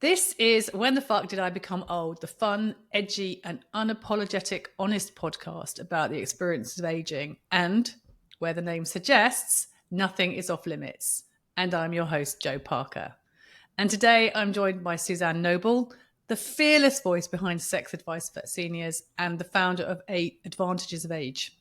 This is When the Fuck Did I Become Old? The fun, edgy, and unapologetic, honest podcast about the experiences of aging. And where the name suggests, nothing is off limits. And I'm your host, Jo Parker. And today I'm joined by Suzanne Noble, the fearless voice behind Sex Advice for Seniors and the founder of Advantages of Age.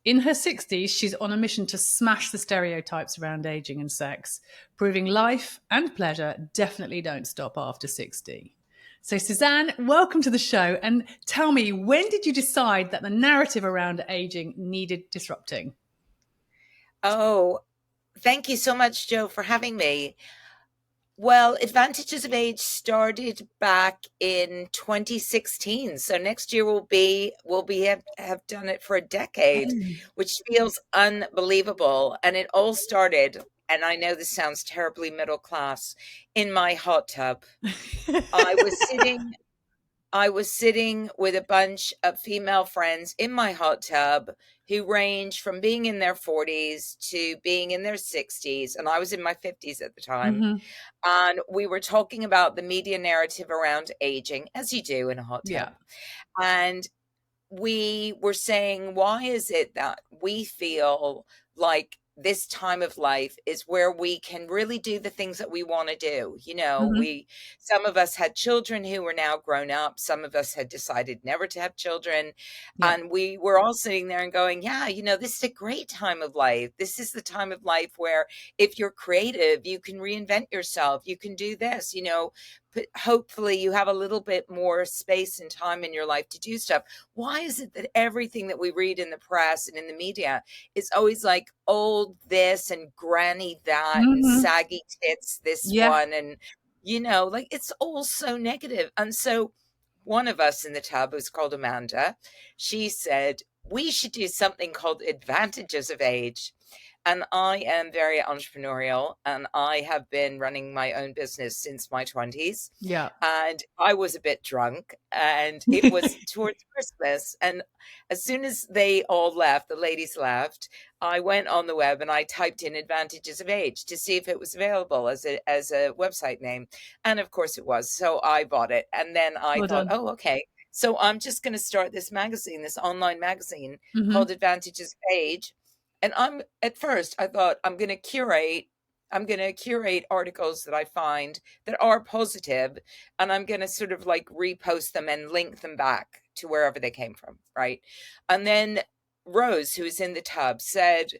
In her 60s, she's on a mission to smash the stereotypes around aging and sex, proving life and pleasure definitely don't stop after 60. So, Suzanne, welcome to the show. And tell me, when did you decide that the narrative around aging needed disrupting? Oh, thank you so much, Jo, for having me. Well, Advantages of Age started back in 2016. So next year have done it for a decade, which feels unbelievable. And it all started, and I know this sounds terribly middle class, in my hot tub. I was sitting with a bunch of female friends in my hot tub who range from being in their 40s to being in their 60s. And I was in my 50s at the time. Mm-hmm. And we were talking about the media narrative around aging, as you do in a hot tub. Yeah. And we were saying, why is it that we feel like this time of life is where we can really do the things that we want to do? You know, Mm-hmm. some of us had children who were now grown up. Some of us had decided never to have children. Yeah. And we were all sitting there and going, yeah, this is a great time of life. This is the time of life where if you're creative, you can reinvent yourself. You can do this, but hopefully you have a little bit more space and time in your life to do stuff. Why is it that everything that we read in the press and in the media is always like old this and granny that and Mm-hmm. saggy tits this one? And, like it's all so negative. And so one of us in the tub, who's called Amanda, she said, we should do something called Advantages of Age. And I am very entrepreneurial, and I have been running my own business since my 20s. Yeah. And I was a bit drunk, and it was towards Christmas. And as soon as they all left, the ladies left, I went on the web and I typed in Advantages of Age to see if it was available as a website name. And of course it was. So I bought it. And then I thought, oh, okay. So I'm just going to start this magazine, this online magazine called Advantages of Age. And I thought I'm going to curate articles that I find that are positive, and I'm going to sort of like repost them and link them back to wherever they came from. Right. And then Rose, who is in the tub, said,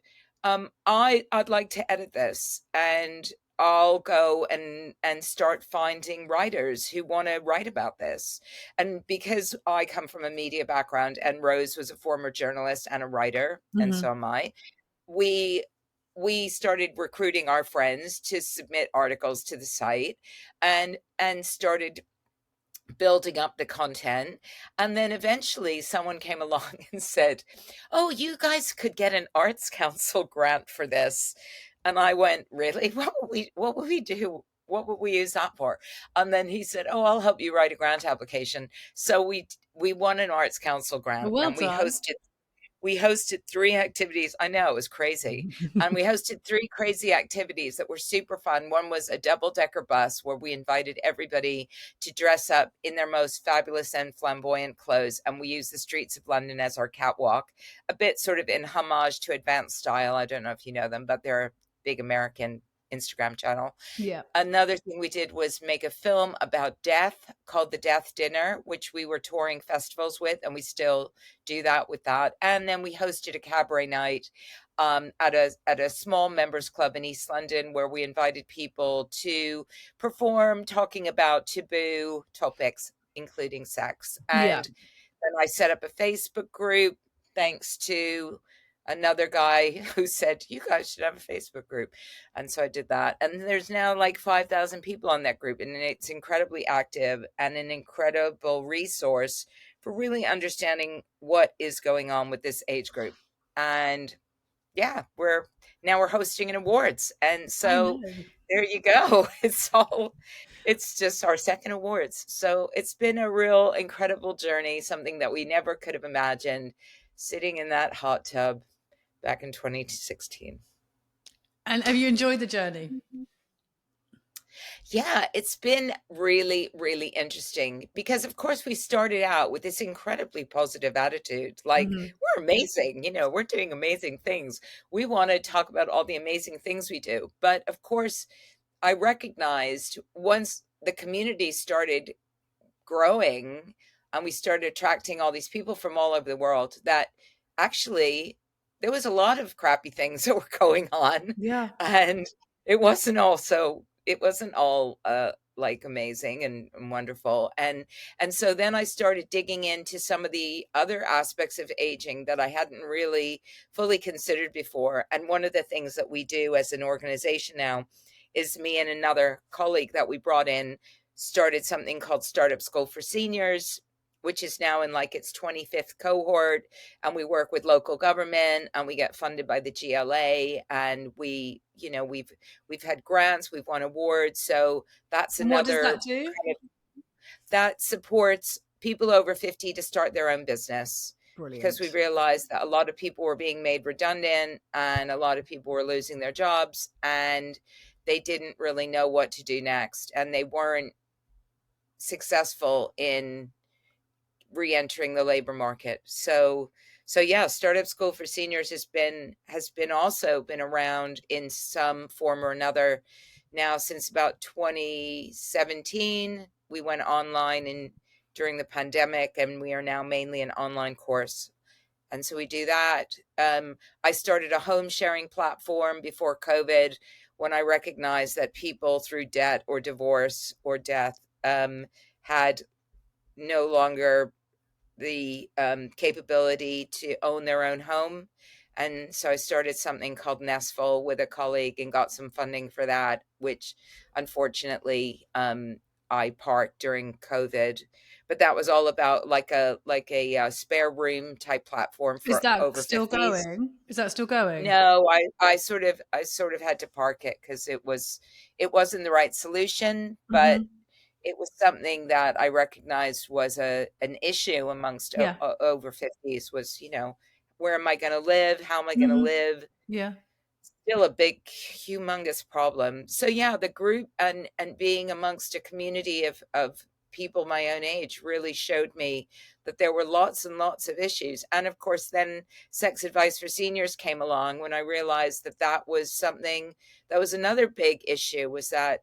I'd like to edit this, and I'll go and start finding writers who want to write about this. And because I come from a media background and Rose was a former journalist and a writer, and so am I, we started recruiting our friends to submit articles to the site and started building up the content. And then eventually someone came along and said, oh, you guys could get an Arts Council grant for this. And I went, really? What would we do? What would we use that for? And then he said, oh, I'll help you write a grant application. So we won an Arts Council grant, Well and done. we hosted 3 activities. I know, it was crazy. And we hosted 3 crazy activities that were super fun. One was a double-decker bus where we invited everybody to dress up in their most fabulous and flamboyant clothes. And we used the streets of London as our catwalk, a bit sort of in homage to Advanced Style. I don't know if you know them, but they're a big American Instagram channel. Yeah. Another thing we did was make a film about death called The Death Dinner, which we were touring festivals with, and we still do that with that. And then we hosted a cabaret night at a small members club in East London, where we invited people to perform, talking about taboo topics, including sex. And then I set up a Facebook group, thanks to another guy who said, you guys should have a Facebook group. And so I did that. And there's now like 5,000 people on that group. And it's incredibly active and an incredible resource for really understanding what is going on with this age group. And yeah, we're hosting an awards. And so there you go. It's just our second awards. So it's been a real incredible journey, something that we never could have imagined, sitting in that hot tub back in 2016. And have you enjoyed the journey? Yeah, it's been really, really interesting because, of course, we started out with this incredibly positive attitude. Like, Hmm. we're amazing, we're doing amazing things. We want to talk about all the amazing things we do. But of course, I recognized once the community started growing and we started attracting all these people from all over the world that actually there was a lot of crappy things that were going on, Yeah. and it wasn't all like amazing and wonderful, and so then I started digging into some of the other aspects of aging that I hadn't really fully considered before. And one of the things that we do as an organization now is, me and another colleague that we brought in started something called Startup School for Seniors, which is now in like its 25th cohort. And we work with local government and we get funded by the GLA. And we've had grants, we've won awards. So that's And what does another that do? kind of, that supports people over 50 to start their own business, because we Brilliant. realized that a lot of people were being made redundant and a lot of people were losing their jobs, and they didn't really know what to do next, and they weren't successful in re-entering the labor market. So yeah, Startup School for Seniors has been also been around in some form or another now since about 2017. We went online and during the pandemic, and we are now mainly an online course. And so we do that. I started a home sharing platform before COVID, when I recognized that people through debt or divorce or death had no longer the capability to own their own home. And so I started something called Nestful with a colleague and got some funding for that, which unfortunately I parked during COVID. But that was all about like a spare room type platform Is for that over still 50s. going? Is that still going? No, I sort of had to park it because it wasn't the right solution, but Hmm. it was something that I recognized was an issue amongst Yeah. over 50s, was, where am I going to live? How am I going to Hmm. live? Yeah. Still a big, humongous problem. So yeah, the group and being amongst a community of people my own age really showed me that there were lots and lots of issues. And of course, then Sex Advice for Seniors came along, when I realized that that was something that was another big issue, was that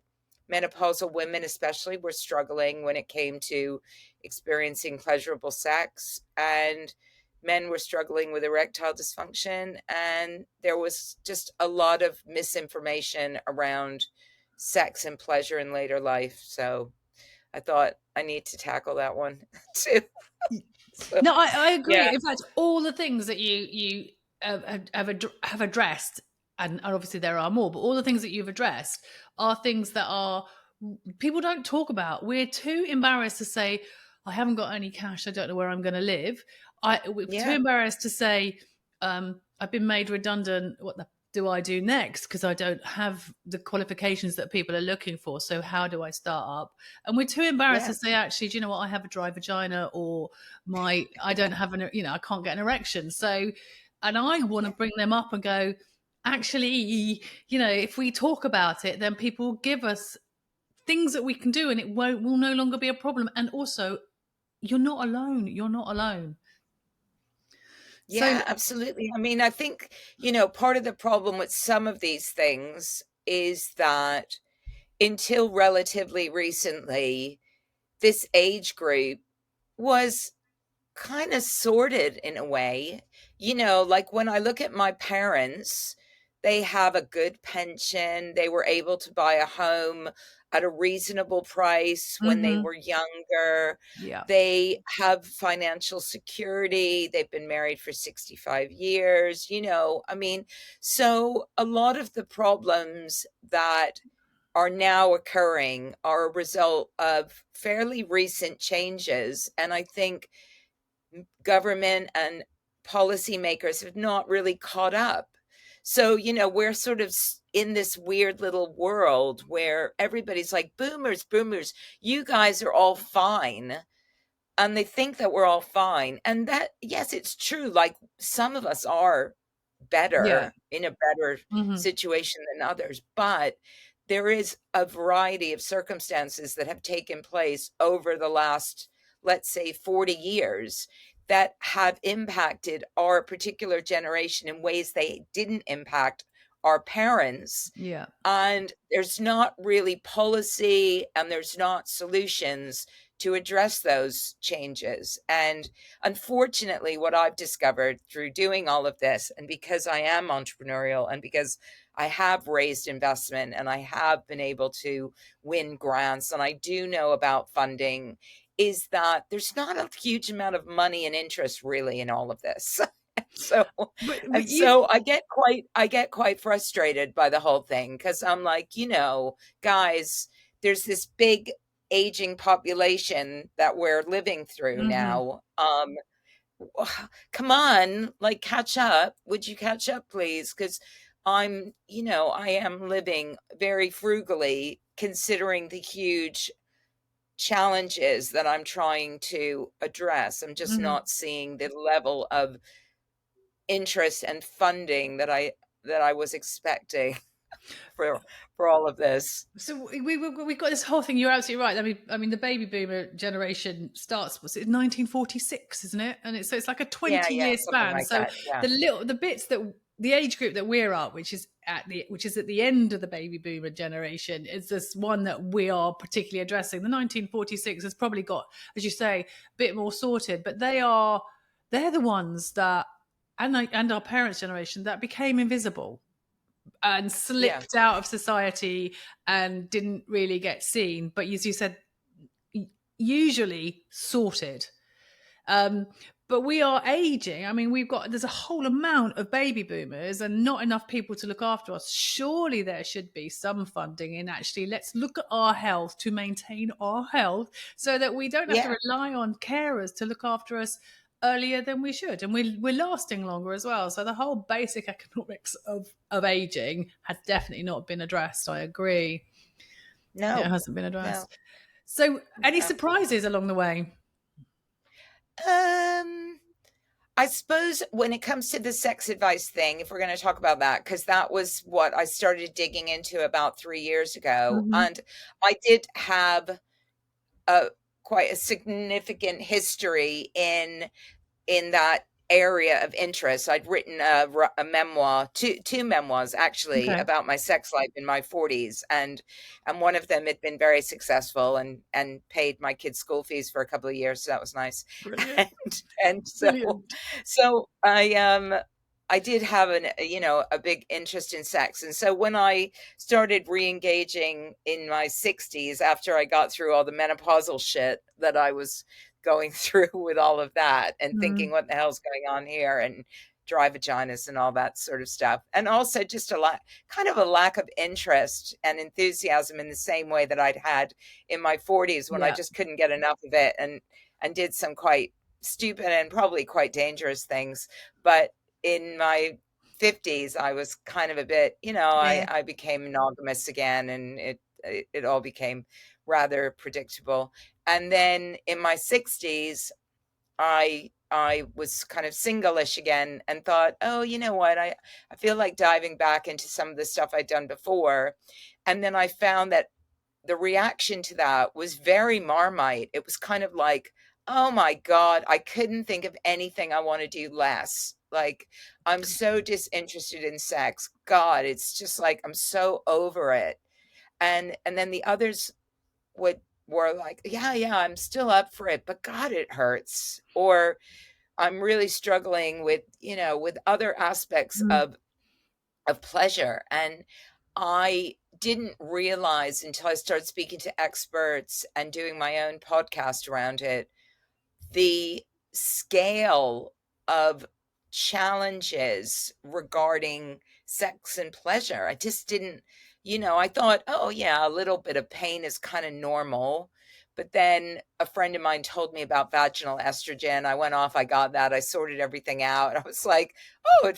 menopausal women especially were struggling when it came to experiencing pleasurable sex, and men were struggling with erectile dysfunction, and there was just a lot of misinformation around sex and pleasure in later life. So I thought I need to tackle that one too. So No, I agree. yeah, In fact, all the things that you have addressed, and obviously there are more, but all the things that you've addressed are things that are people don't talk about. We're too embarrassed to say, "I haven't got any cash. I don't know where I'm going to live." We're too yeah, embarrassed to say, "I've been made redundant. What the do I do next? Because I don't have the qualifications that people are looking for. So how do I start up?" And we're too embarrassed yeah, to say, "Actually, do you know what? I have a dry vagina, or I don't have I can't get an erection." So, and I want to yeah. bring them up and go, actually, if we talk about it, then people will give us things that we can do, and it won't will no longer be a problem. And also, you're not alone. You're not alone. So Yeah, absolutely. I mean, I think, part of the problem with some of these things is that until relatively recently, this age group was kind of sorted in a way. Like when I look at my parents, they have a good pension. They were able to buy a home at a reasonable price when they mhm, were younger. yeah, They have financial security. They've been married for 65 years. I mean, so a lot of the problems that are now occurring are a result of fairly recent changes. And I think government and policymakers have not really caught up. So, we're sort of in this weird little world where everybody's like, boomers, boomers, you guys are all fine. And they think that we're all fine. And that, yes, it's true. Like, some of us are yeah, better, in a better mhm, situation than others. But there is a variety of circumstances that have taken place over the last, let's say, 40 years that have impacted our particular generation in ways they didn't impact our parents. Yeah. And there's not really policy and there's not solutions to address those changes. And unfortunately, what I've discovered through doing all of this, and because I am entrepreneurial and because I have raised investment and I have been able to win grants and I do know about funding, is that there's not a huge amount of money and interest really in all of this. So But and you, so I get quite frustrated by the whole thing because I'm like, guys, there's this big aging population that we're living through mhm. now. Come on, like catch up. Would you catch up, please? Because I am living very frugally considering the huge challenges that I'm trying to address. I'm just Mhm. not seeing the level of interest and funding that I was expecting for for all of this. So we've got this whole thing. You're absolutely right. I mean, the baby boomer generation starts, was it 1946, isn't it? And it's like a Yeah, 20 yeah, year something span. like So that. Yeah. the bits that the age group that we're at, which is at the end of the baby boomer generation, is this one that we are particularly addressing. The 1946 has probably got, as you say, a bit more sorted, but they're the ones that, and our parents' generation, that became invisible and Yeah. slipped out of society and didn't really get seen, but as you said, usually sorted. um, but we are aging. I mean, there's a whole amount of baby boomers and not enough people to look after us. Surely there should be some funding in actually, let's look at our health to maintain our health so that we don't have to Yeah. rely on carers to look after us earlier than we should, and we're lasting longer as well. So the whole basic economics of aging has definitely not been addressed. I agree, it No. hasn't been No. addressed. So any Absolutely. surprises along the way? Um I suppose when it comes to the sex advice thing, if we're going to talk about that, because that was what I started digging into about 3 years ago. Hmm. And I did have a quite a significant history in that area of interest. I'd written a memoir, two memoirs actually, Okay. about my sex life in my 40s, and one of them had been very successful and paid my kids' school fees for a couple of years, so that was nice. Brilliant. And Brilliant. so I did have a big interest in sex. And so when I started re-engaging in my 60s after I got through all the menopausal shit that I was going through with all of that and thinking Mm. what the hell's going on here and dry vaginas and all that sort of stuff. And also just kind of a lack of interest and enthusiasm in the same way that I'd had in my 40s when I Yeah. just couldn't get enough of it and did some quite stupid and probably quite dangerous things. But in my 50s, I was kind of a bit, Yeah. I became monogamous again and it all became rather predictable. And then in my 60s, I was kind of single-ish again and thought, oh, you know what? I feel like diving back into some of the stuff I'd done before. And then I found that the reaction to that was very Marmite. It was kind of like, oh my God, I couldn't think of anything I want to do less. Like, I'm so disinterested in sex. God, it's just like I'm so over it. And then the others would were like, yeah, yeah, I'm still up for it, but God, it hurts. Or I'm really struggling with other aspects Mm. of pleasure. And I didn't realize until I started speaking to experts and doing my own podcast around it, the scale of challenges regarding sex and pleasure. I just didn't, I thought, oh, yeah, a little bit of pain is kind of normal. But then a friend of mine told me about vaginal estrogen. I went off, I got that, I sorted everything out. I was like, oh, it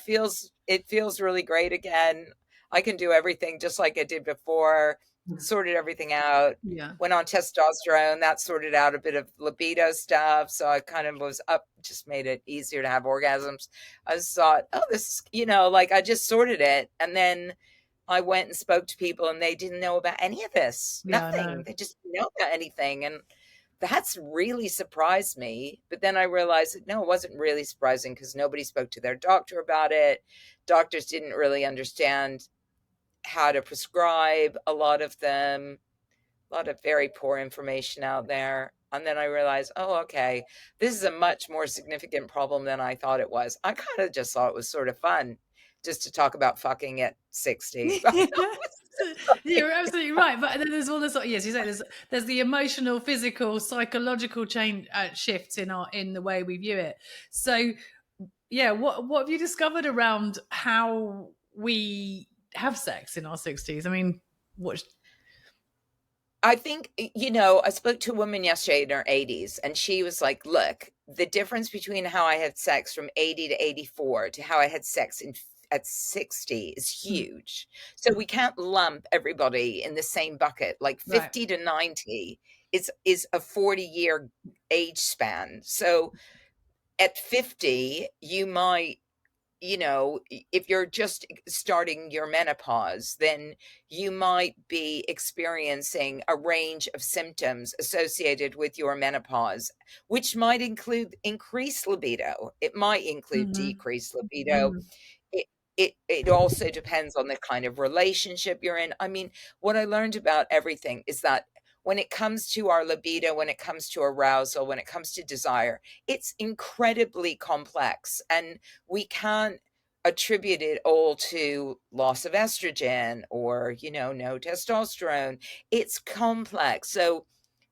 feels really great again. I can do everything just like I did before, sorted everything out, Yeah. went on testosterone. That sorted out a bit of libido stuff. So I kind of was up, just made it easier to have orgasms. I just thought, oh, this, like I just sorted it. And then I went and spoke to people and they didn't know about any of this. Yeah, I Nothing. know. They just didn't know about anything. And that's really surprised me. But then I realized that no, it wasn't really surprising because nobody spoke to their doctor about it. Doctors didn't really understand how to prescribe a lot of them, a lot of very poor information out there. And then I realized, oh, okay, this is a much more significant problem than I thought it was. I kind of just thought it was sort of fun just to talk about fucking at 60. I thought it was You're absolutely right, but then there's all the sort. Yes, you say there's the emotional, physical, psychological change shifts in the way we view it. So, yeah, what have you discovered around how we have sex in our 60s? I mean, what? I think, I spoke to a woman yesterday in her 80s, and she was like, look, the difference between how I had sex from 80 to 84 to how I had sex at 60 is Hmm, huge. So we can't lump everybody in the same bucket. Like right. 50 to 90 is a 40-year age span. So at 50, you might, if you're just starting your menopause, then you might be experiencing a range of symptoms associated with your menopause, which might include increased libido. It might include Hmm. decreased libido. Hmm. It also depends on the kind of relationship you're in. I mean, what I learned about everything is that when it comes to our libido, when it comes to arousal, when it comes to desire, it's incredibly complex, and we can't attribute it all to loss of estrogen or, no testosterone. It's complex. So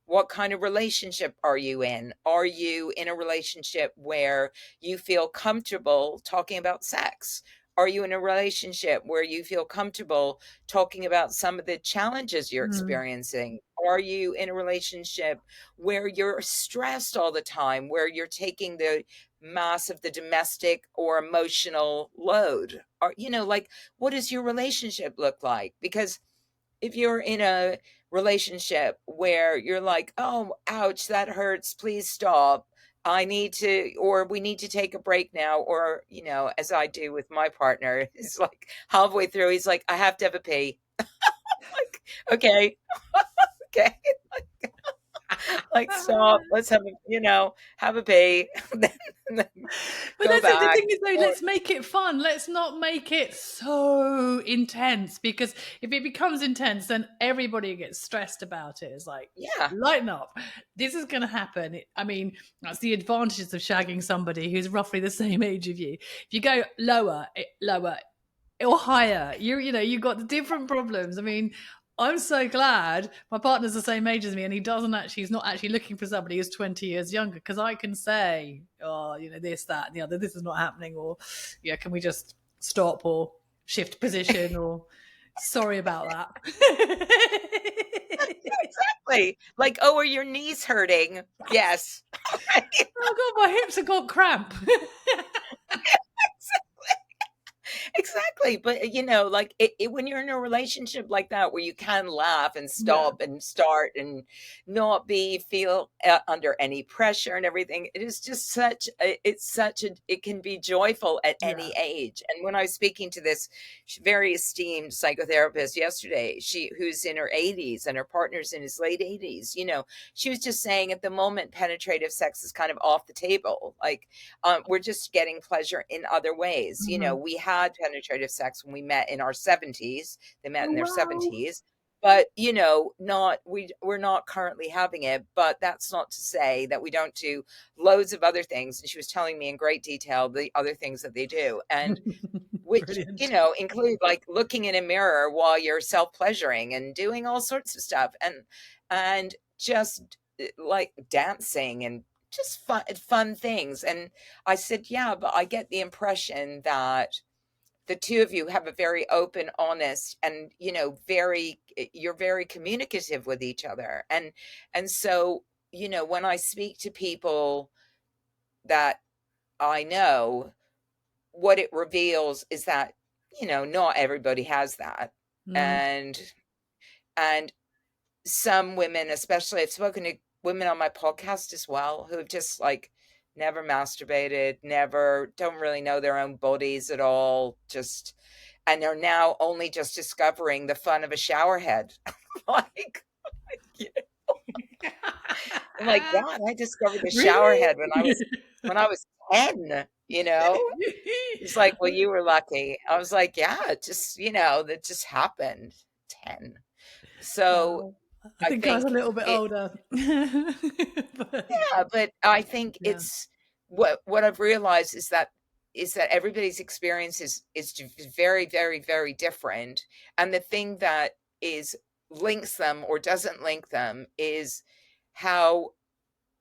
what kind of relationship are you in? Are you in a relationship where you feel comfortable talking about sex? Are you in a relationship where you feel comfortable talking about some of the challenges you're Hmm. experiencing? Are you in a relationship where you're stressed all the time, where you're taking the mass of the domestic or emotional load? Or, like, what does your relationship look like? Because if you're in a relationship where you're like, "Oh, ouch, that hurts. Please stop. I need to, or we need to take a break now." Or, as I do with my partner, it's like halfway through, he's like, "I have to have a pee." Like, okay, okay. Like, stop. Let's have a pee. Then But go that's it. The back. thing is, though, let's make it fun. Let's not make it so intense, because if it becomes intense, then everybody gets stressed about it. It's like, Yeah. lighten up. This is going to happen. I mean, that's the advantages of shagging somebody who's roughly the same age of you. If you go lower or higher, you've got the different problems. I mean, I'm so glad my partner's the same age as me, and he's not actually looking for somebody who's 20 years younger, because I can say, oh, this, that, and the other, this is not happening, or, yeah, can we just stop or shift position, or sorry about that. Exactly. Like, oh, are your knees hurting? Yes. Oh, God, my hips have got cramp. Exactly. But like when you're in a relationship like that where you can laugh and Yeah, stop and start and not be feel under any pressure and everything, it is just it can be joyful at yeah. any age. And when I was speaking to this very esteemed psychotherapist yesterday, who's in her 80s and her partner's in his late 80s, she was just saying at the moment penetrative sex is kind of off the table. Like, we're just getting pleasure in other ways. Mhm. We had penetrative sex when we met in our 70s. They met Oh, in their wow. 70s. But not we're not currently having it. But that's not to say that we don't do loads of other things. And she was telling me in great detail the other things that they do, and which Brilliant. include like looking in a mirror while you're self-pleasuring and doing all sorts of stuff, and just like dancing and just fun things. And I said, yeah, but I get the impression that the two of you have a very open, honest, and you're very communicative with each other. And so, when I speak to people that I know, what it reveals is that, not everybody has that. Mm. And some women, especially, I've spoken to women on my podcast as well who have just like never masturbated, never, don't really know their own bodies at all. Just, and are now only just discovering the fun of a shower head. Like, you know, I'm like, God, I discovered the shower Really? head when I was 10, you know? He's like, well, you were lucky. I was like, yeah, it just, that just happened. 10. So Wow. I I think I was a think little bit it, older. But yeah, but I think yeah. it's what I've realized is that everybody's experience is very, very, very different. And the thing that is links them or doesn't link them is how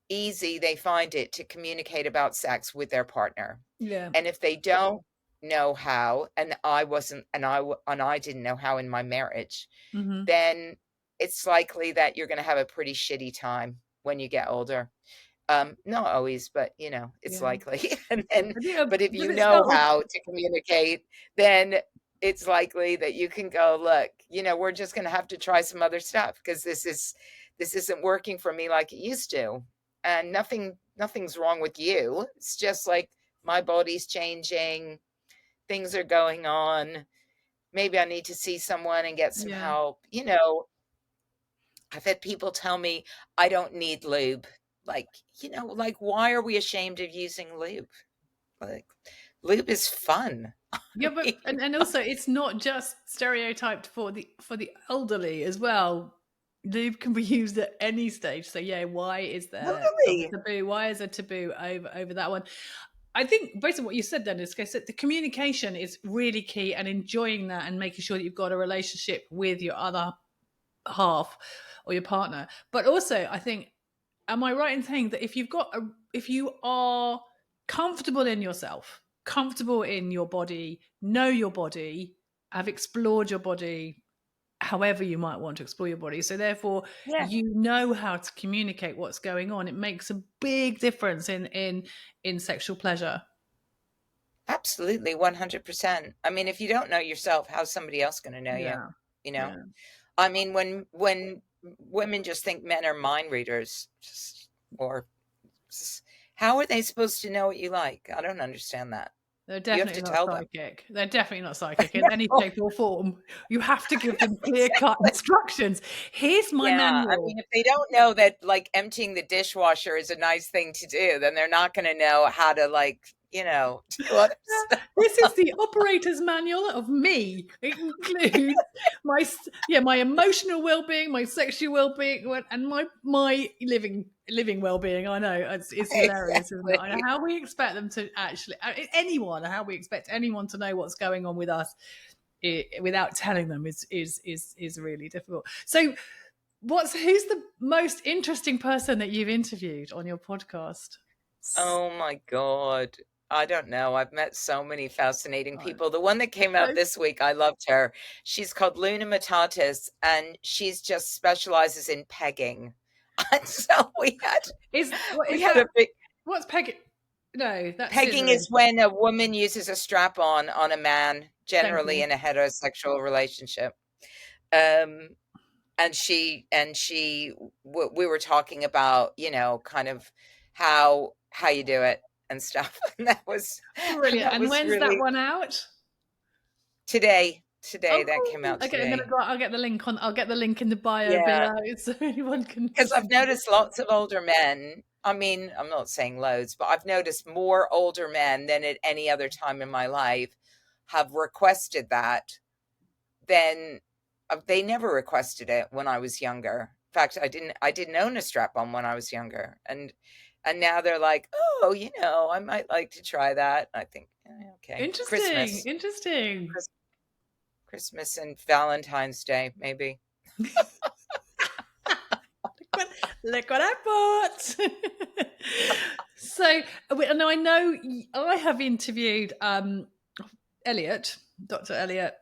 easy they find it to communicate about sex with their partner. Yeah. And if they don't know how, and I wasn't, and I didn't know how in my marriage, Mm-hmm. then it's likely that you're going to have a pretty shitty time when you get older. Not always, but it's Yeah. likely. And then, But yeah, but if but you it know start with how to communicate, then it's likely that you can go, look, we're just going to have to try some other stuff because this isn't working for me like it used to. And nothing's wrong with you. It's just like my body's changing, things are going on. Maybe I need to see someone and get some yeah. help. I've had people tell me I don't need lube. Like, like why are we ashamed of using lube? Like, lube is fun. Yeah, but and also it's not just stereotyped for the elderly as well. Lube can be used at any stage. So yeah, why is there some Totally. taboo? Why is there taboo over that one? I think based on what you said then is that the communication is really key and enjoying that and making sure that you've got a relationship with your other half or your partner. But also I think, am I right in saying that if you are comfortable in yourself, comfortable in your body, know your body, have explored your body however you might want to explore your body, so therefore Yeah, you know how to communicate what's going on, it makes a big difference in sexual pleasure. absolutely. 100%. I mean, if you don't know yourself, how's somebody else going to know you? Yeah. You know, Yeah. I mean, when women just think men are mind readers, or how are they supposed to know what you like? I don't understand that. They're You have definitely to not tell them. psychic. They're definitely not psychic in any No, shape or form. You have to give them clear cut exactly. instructions. Here's my Yeah, I manual. mean, if they don't know that, like, emptying the dishwasher is a nice thing to do, then they're not gonna know how to, like, do other stuff. This is the operator's manual of me. It includes my emotional well-being, my sexual well-being, and my living well-being. I know it's hilarious, isn't it? I know Exactly. how we expect them to actually how we expect anyone to know what's going on with us without telling them is really difficult. So, who's the most interesting person that you've interviewed on your podcast? Oh my god. I don't know, I've met so many fascinating Oh, people. The one that came out this week, I loved her. She's called Luna Matatis, and she's just specializes in pegging. And so we is had that a big what's pegging? No, that's pegging scissoring. is when a woman uses a strap on a man, Thank generally you. in a heterosexual relationship. Um, we were talking about, kind of how you do it and stuff. And Brilliant. that And was when's that really one out? today Oh, that came cool. out Okay, I'm gonna today. go. I'll get the link in the bio Yeah, below so anyone can because see. I've noticed lots of older men. I mean, I'm not saying loads, but I've noticed more older men than at any other time in my life have requested that than they never requested it when I was younger. In fact, I didn't own a strap-on when I was younger, and now they're like, oh, I might like to try that. I think, okay, Interesting. Interesting. Chris- Christmas and Valentine's Day, maybe. Look what I bought. So now I know I have interviewed Elliot, Dr. Elliot.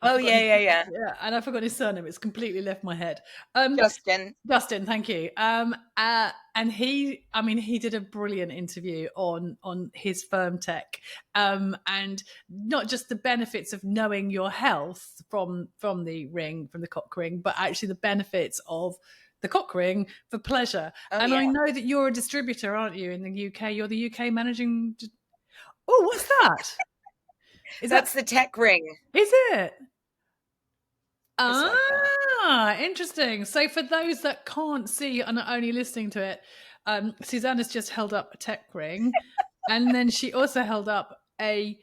I Oh forgot yeah, his, yeah, yeah. yeah, and I forgot his surname. It's completely left my head. Justin. Dustin, thank you. And he did a brilliant interview on his firm tech, and not just the benefits of knowing your health from the ring, from the cock ring, but actually the benefits of the cock ring for pleasure. Oh And yeah. I know that you're a distributor, aren't you, in the UK? You're the UK managing. Oh, what's that? Is that, That's the tech ring. is it? Just like that. Interesting. So for those that can't see and are only listening to it, Suzanne has just held up a tech ring, and then she also held up a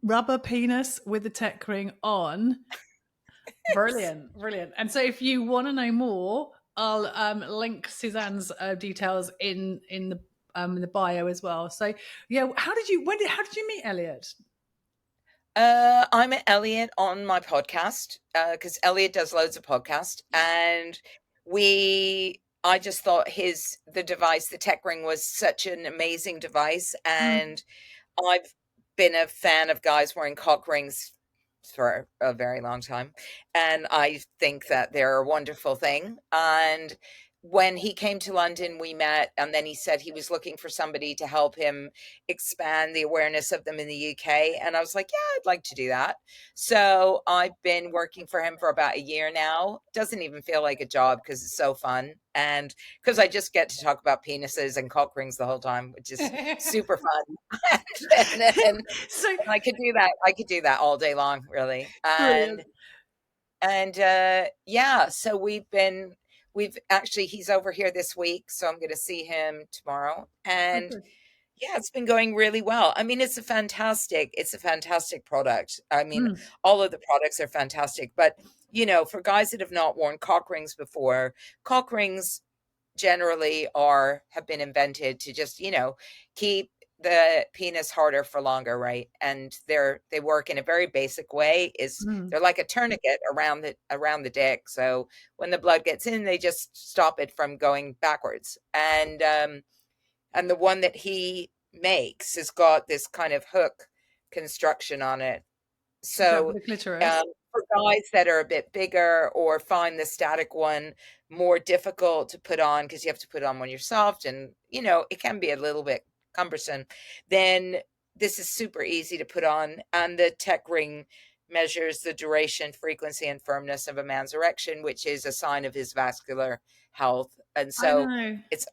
rubber penis with the tech ring on. Brilliant, brilliant. And so if you want to know more, I'll link Suzanne's details in the bio as well. So yeah, how did you meet Elliot? I met Elliot on my podcast because Elliot does loads of podcasts, and I just thought the device, the tech ring, was such an amazing device, Mm, and I've been a fan of guys wearing cock rings for a very long time, and I think that they're a wonderful thing. And when he came to London, we met, and then he said he was looking for somebody to help him expand the awareness of them in the UK. And I was like, yeah, I'd like to do that. So I've been working for him for about a year now. Doesn't even feel like a job because it's so fun. And because I just get to talk about penises and cock rings the whole time, which is super fun. and so I could do that. I could do that all day long, really. brilliant. And yeah, so we've actually, he's over here this week, so I'm going to see him tomorrow. And Okay. yeah, it's been going really well. I mean, it's a fantastic product. I mean, Mm, all of the products are fantastic, but for guys that have not worn cock rings before, cock rings generally have been invented to just keep the penis harder for longer, right? And they work in a very basic way. Is mm. They're like a tourniquet around the dick, so when the blood gets in, they just stop it from going backwards. And the one that he makes has got this kind of hook construction on it, Is that for so, the clitoris? for guys that are a bit bigger or find the static one more difficult to put on because you have to put it on when you're soft, and it can be a little bit cumbersome, then this is super easy to put on. And the tech ring measures the duration, frequency, and firmness of a man's erection, which is a sign of his vascular health. And I so know. it's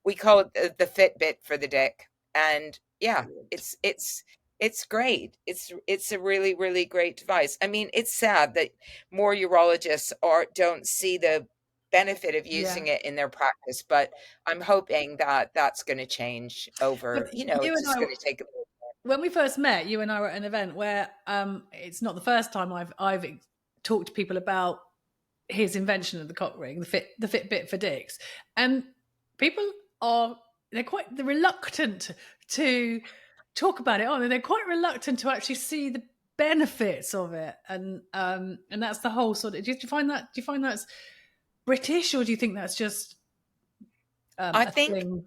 we call it the Fitbit for the dick. And yeah, Brilliant. it's great. It's a really, really great device. I mean, it's sad that more urologists don't see the benefit of Yeah. using it in their practice, but I'm hoping that that's going to change But over, you it's and just I, going to take a when we first met, you and I were at an event where it's not the first time I've talked to people about his invention of the cock ring, the Fitbit for dicks, and people they're reluctant to talk about it, aren't they? They're quite reluctant to actually see the benefits of it, and that's the whole sort of. Do you find that's British, or do you think that's just I a think thing?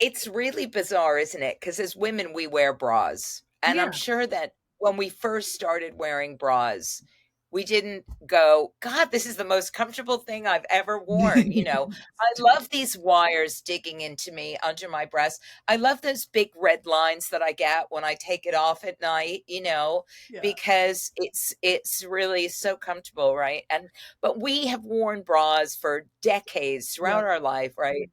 it's really bizarre, isn't it? Because as women, we wear bras. And I'm Yeah, sure that when we first started wearing bras, we didn't go, God, this is the most comfortable thing I've ever worn. I love these wires digging into me under my breast. I love those big red lines that I get when I take it off at night, yeah, because it's really so comfortable, right? But we have worn bras for decades yeah, throughout our life, right?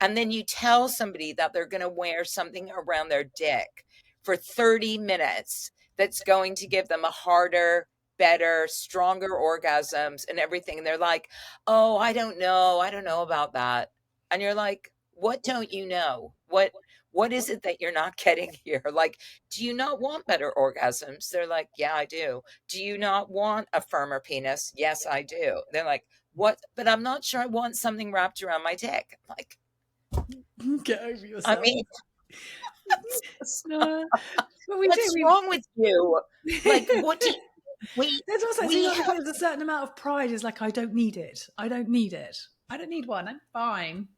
And then you tell somebody that they're going to wear something around their dick for 30 minutes that's going to give them a harder, better, stronger orgasms and everything. And they're like, oh, I don't know. I don't know about that. And you're like, what don't you know? What is it that you're not getting here? Like, do you not want better orgasms? They're like, yeah, I do. Do you not want a firmer penis? Yes, I do. They're like, what? But I'm not sure I want something wrapped around my dick. I'm like, get over I yourself. mean, No, but we do. what's wrong with you? Like, We what do you, we there's also we there have comes a certain amount of pride. Is like I don't need it. I don't need it. I don't need one. I'm fine.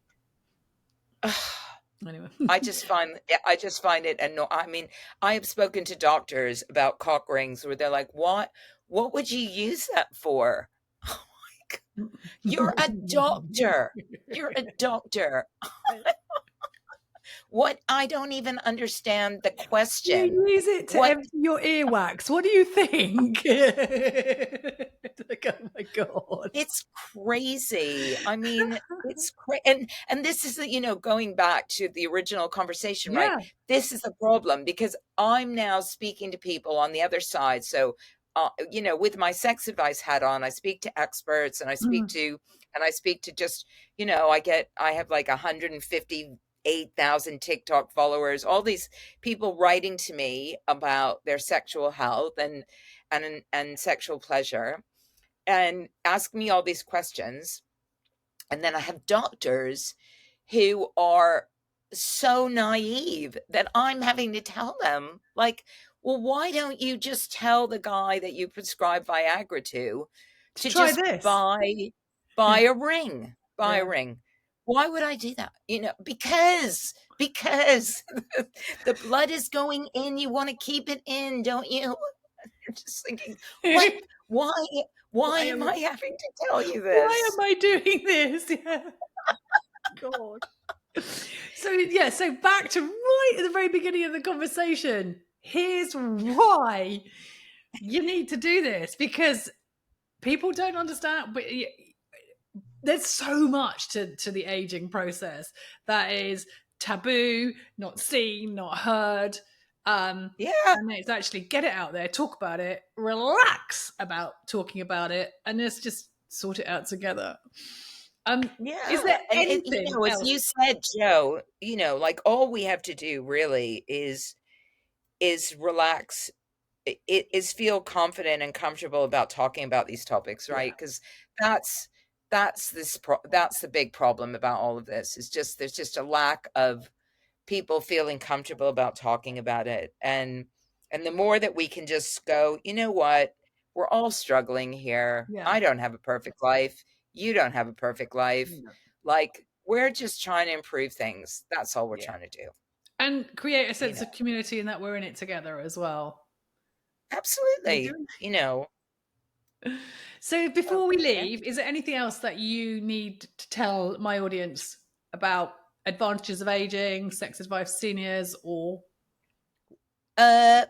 Anyway. I just find it I mean, I have spoken to doctors about cock rings where they're like, what would you use that for? Like, you're a doctor. You're a doctor. What? I don't even understand the question. You use it to What? empty your earwax. What do you think? Like, oh my God. It's crazy. I mean, it's and this is the, going back to the original conversation, right? Yeah. This is the problem because I'm now speaking to people on the other side. So, with my sex advice hat on, I speak to experts and Mm. I speak to just, I have like 158,000 TikTok followers, all these people writing to me about their sexual health and sexual pleasure and ask me all these questions. And then I have doctors who are so naive that I'm having to tell them, like, well, why don't you just tell the guy that you prescribe Viagra to Try just this. buy a ring, buy a Yeah. ring? Why would I do that? Because the blood is going in. You want to keep it in, don't you? You're just thinking, what? Why? Why Why am am I having to tell you why this? am I doing this? Yeah. God. So back to right at the very beginning of the conversation. Here's why you need to do this, because people don't understand, but there's so much to the aging process that is taboo, not seen, not heard. Yeah, And it's actually get it out there, talk about it, relax about talking about it, and let's just sort it out together. Is yeah. there And anything as else? you said, Joe, like all we have to do really is relax. It is feel confident and comfortable about talking about these topics, Yeah, right? Because that's that's the big problem about all of this. Is just there's just a lack of people feeling comfortable about talking about it. And the more that we can just go, you know what? We're all struggling here. yeah, I don't have a perfect life. You don't have a perfect life. yeah, Like we're just trying to improve things. That's all we're yeah. trying to do. And create a You sense know. of community and that we're in it together as well. We're Absolutely. doing. So So, before we yeah. leave, is there anything else that you need to tell my audience about advantages of aging, sex advice for seniors, or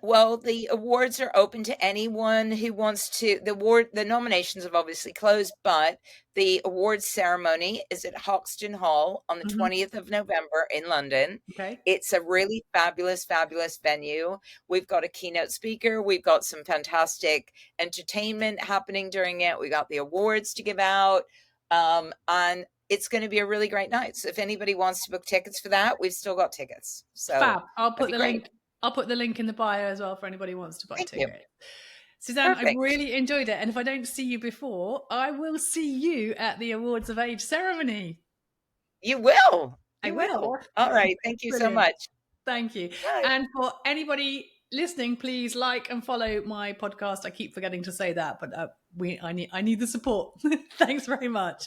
Well, the awards are open to anyone who wants to. The nominations have obviously closed, but the awards ceremony is at Hoxton Hall on the Mhm. 20th of November in London. Okay, It's a really fabulous, fabulous venue. We've got a keynote speaker. We've got some fantastic entertainment happening during it. We got the awards to give out. And it's going to be a really great night. So if anybody wants to book tickets for that, we've still got tickets. So fab. I'll that'd put be the great. link. I'll put the link in the bio as well for anybody who wants to buy Thank you. tickets. Suzanne, I Perfect. really enjoyed it, and if I don't see you before, I will see you at the Awards of Age ceremony. You will. I You will. will. All right. Thank you so Brilliant. much. Thank you. Bye. And for anybody listening, please like and follow my podcast. I keep forgetting to say that, but I need the support. Thanks very much.